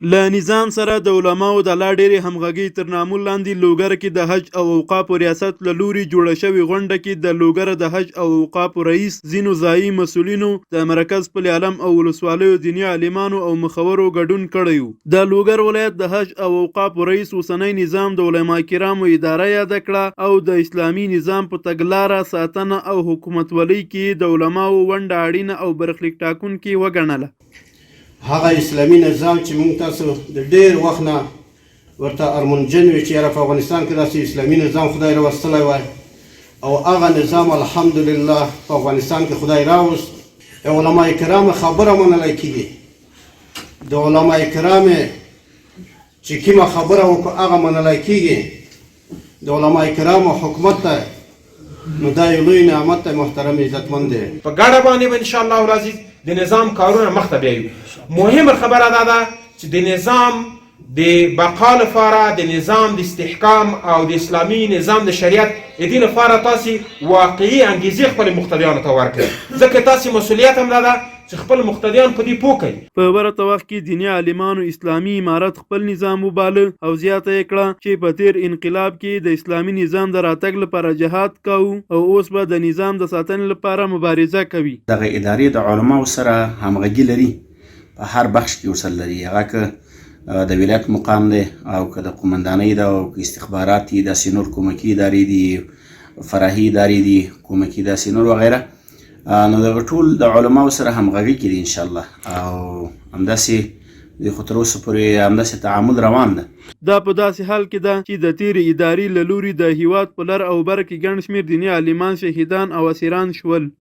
له نظام سره د علماو د لا ډېرې همغږۍ تر نامه لاندې لوګر کې د حج او اوقافو ریاست له لوري جوړه شوې غونډه کې د لوګر د حج او اوقافو رئیس، ځینو ځایي مسؤلینو، د مرکز پل عالم او ولسوالیو دیني عالمانو او مخورو ګډون کړی و. د لوګر ولایت د حج او اوقافو رئیس اوسنی نظام د علما کرامو اداره یاده کړه او د اسلامي نظام په تګلاره، ساتنه او حکومتولۍ کې د علماو ونډه اړینه او برخلیک ټاکونکې وګڼله. هغه اسلامي نظام چې موږ تاسو د ډېر وخت نه ورته ارمنجن وي چې یاره په افغانستان کې داسې اسلامي نظام خدای راوستلی وای او هغه نظام الحمدلله په افغانستان کې خدای راوست. علما کرام خبره منلی کېږي، د علما کرام چې کومه خبره وکړو هغه منلی کېږي. د علما کرامو حکومت ته نو دا یو لوی نعمت دی محترم عزتمند دی. په ګډه باندې به انشاءالله العزیز د نظام کارونه مخته بیایو. مهمه خبره دا ده چې د نظام د بقا لپاره، د نظام د استحکام او د اسلامي نظام د شریعت د دې لپاره تاسې واقعي انګیزې خپل مقتدیانو ته ورکړئ، ځکه تاسې مسؤلیت هم دا ده چې خپل مقتدیان په دې پوه کړئ. په ورته وخت کې دیني عالمانو اسلامي امارت خپل نظام وباله او زیاته یې کړه چې په تیر انقلاب کې د اسلامي نظام د راتګ لپاره جهاد کوو او اوس به د نظام د ساتنې لپاره مبارزه کوي. دغه ادارې د علماو سره همغږي لري، په هر بخش کې ورسره لري، هغه که د ولایت مقام دی او که د قومندانۍ ده او که استخبارات دي، داسې نور کومکي ادارې دي، فرعي ادارې دي، کومکي داسې نور وغیره، نو دغه ټول د علماو سره همغږي کړي انشاءالله او همداسې د خو تر اوسه پورې همداسې تعامل روان ده. دا په داسې حال کې ده چې د تیرې ادارې له لوري د هیواد په لر او بر کې ګڼ شمېر دیني عالمان شهیدان او اسیران شول.